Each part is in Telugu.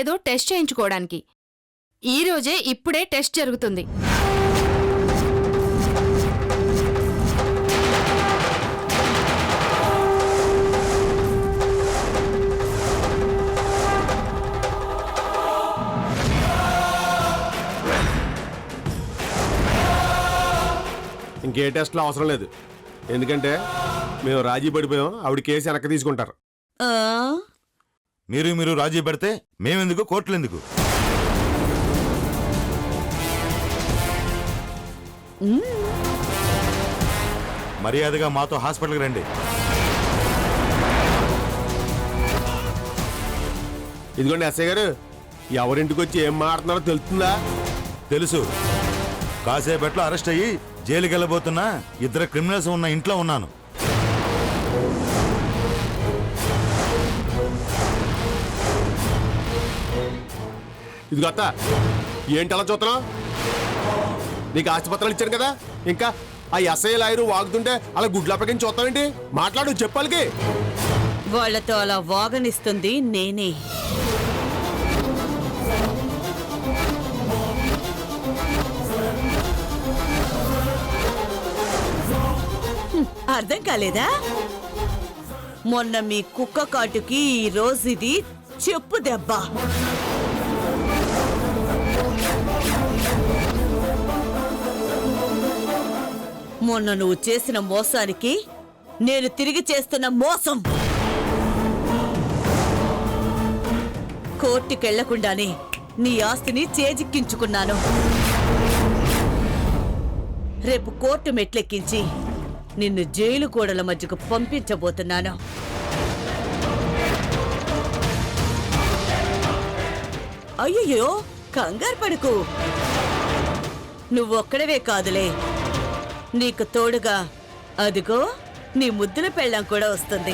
ఏదో టెస్ట్ చేయించుకోవడానికి. ఈ రోజే ఇప్పుడే టెస్ట్ జరుగుతుంది. ఇంకే టెస్ట్లో అవసరం లేదు, ఎందుకంటే మేము రాజీ పడిపోయాం. ఆవిడ కేసు వెనక్కి తీసుకుంటారు. మీరు రాజీ పడితే మేమెందుకు, కోర్టులు ఎందుకు? మర్యాదగా మాతో హాస్పిటల్కి రండి. ఇదిగోండి ఎస్ఐ గారు, ఎవరింటికి వచ్చి ఏం మాట్లాడుతున్నారో తెలుస్తుందా? తెలుసు. కాసేపట్లో అరెస్ట్ అయ్యి జైలుకి వెళ్ళబోతున్నా 2 క్రిమినల్స్ ఉన్న ఇంట్లో ఉన్నాను. ఇదిగో అత్త, ఏంటి అలా చూస్తున్నావు? నీకు ఆస్తిపత్రాలు ఇచ్చాను కదా, ఇంకా ఆ ఎస్ఐ లాయరు వాగుతుంటే అలా గుడ్లప్పకించి చూస్తావేంటి? మాట్లాడు, చెప్పాలికి. వాళ్లతో అలా వాగనిస్తుంది నేనే. అర్థం కాలేదా? మొన్న మీ కుక్క కాటుకి ఈ రోజు ఇది చెప్పు దెబ్బ. మొన్న నువ్వు చేసిన మోసానికి నేను తిరిగి చేస్తున్న మోసం. కోర్టుకెళ్లకుండానే నీ ఆస్తిని చేజిక్కించుకున్నాను. రేపు కోర్టు మెట్లెక్కించి నిన్ను జైలు గోడల మధ్యకు పంపించబోతున్నాను. అయ్యయ్యో, కంగారు పడుకు. నువ్వొక్కడవే కాదులే, నీకు తోడుగా అదిగో నీ ముద్దుల పెళ్ళాం కూడా వస్తుంది.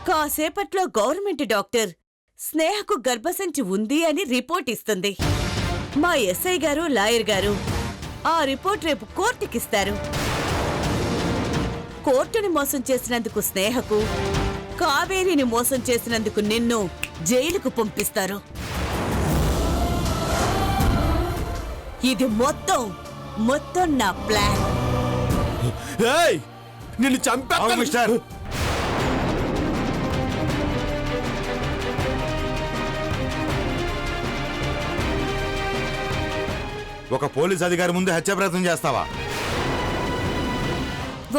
కాసేపట్లో గవర్నమెంట్ డాక్టర్ స్నేహకు గర్భసంచి ఉంది అని రిపోర్ట్ ఇస్తుంది. మా ఎస్ఐ గారు, లాయర్ గారు ఆ రిపోర్ట్ రేపు కోర్టుకిస్తారు. కోర్టుని మోసం చేసినందుకు స్నేహకు, కావేరిని మోసం చేసినందుకు నిన్ను జైలుకు పంపిస్తారు. ఇది మొత్తం నా ప్లాన్. నిన్ను చంపేస్తాను మిస్టర్. ఒక పోలీస్ అధికారి ముందు హత్య ప్రయత్నం చేస్తావా?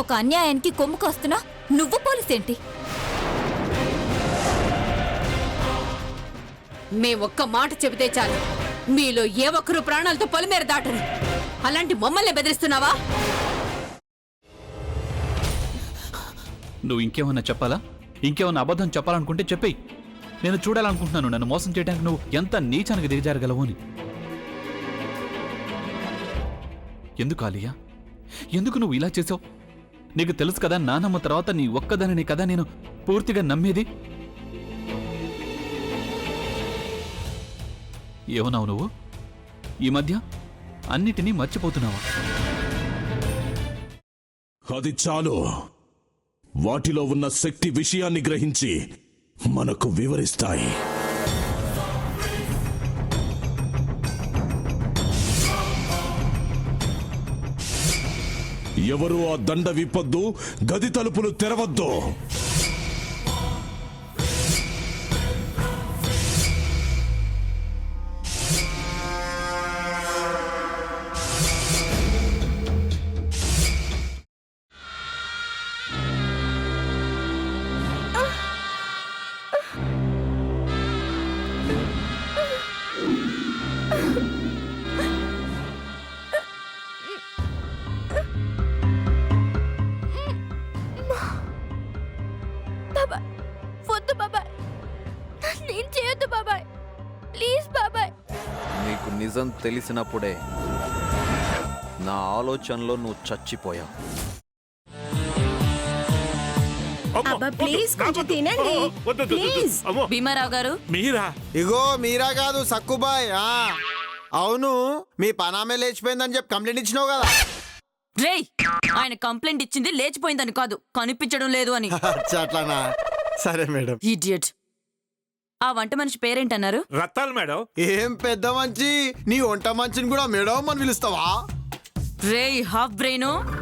ఒక అన్యాయానికి కొమ్ము కాస్తున్నా నువ్వు పోలీస్ ఏంటి? మేమొక్క మాట చెబితే చాలు, మీలో ఏ ఒక్కరు ప్రాణాలతో పొలిమేర దాటరు. అలాంటి మమ్మల్ని బెదిరిస్తున్నావా? నువ్వు ఇంకేమన్నా చెప్పాలా? ఇంకేమన్నా అబద్ధం చెప్పాలనుకుంటే చెప్పేయి. నేను చూడాలనుకుంటున్నాను నన్ను మోసం చేయడానికి నువ్వు ఎంత నీచానికి దిగజారగలవు అని. ఎందుకు ఆలియా, ఎందుకు నువ్వు ఇలా చేసావు? నీకు తెలుసు కదా, నానమ్మ తర్వాత నీ ఒక్కదానిని కదా నేను పూర్తిగా నమ్మేది. ఏమన్నావు నువ్వు? ఈ మధ్య అన్నిటినీ మర్చిపోతున్నావా? అది చాలు. వాటిలో ఉన్న శక్తి విషయాన్ని గ్రహించి మనకు వివరిస్తాయి. ఎవరు ఆ దండ విప్పొద్దు, గది తలుపులు తెరవద్దు. వద్దు బాబాయ్, నేను చేయొద్దు బాబాయ్, ప్లీజ్ బాబాయ్. నీకు నిజం తెలిసినప్పుడే నా ఆలోచనలో నువ్వు చచ్చిపోయావు. ప్లీజ్ కొంచెం తినండి. భీమారావు గారు, మీరా? ఇగో మీరా కాదు, సక్కుబాయ్. అవును, మీ పనామే లేచిపోయిందని చెప్పి కంప్లైంట్ ఇచ్చినావు కదా. రేయ్ ఆయన కంప్లైంట్ ఇచ్చింది లేచిపోయిందని కాదు కనిపించడం లేదు అని. అట్లానా? సరే మేడం. ఇడియట్. ఆ వంట మనిషి పేరేంటన్నారు? రత్తాలు మేడం. ఏం పెద్ద మంచి, నీ వంట మంచిని కూడా మేడం అని పిలుస్తావా? రేయ్ హాఫ్ బ్రెయిన్,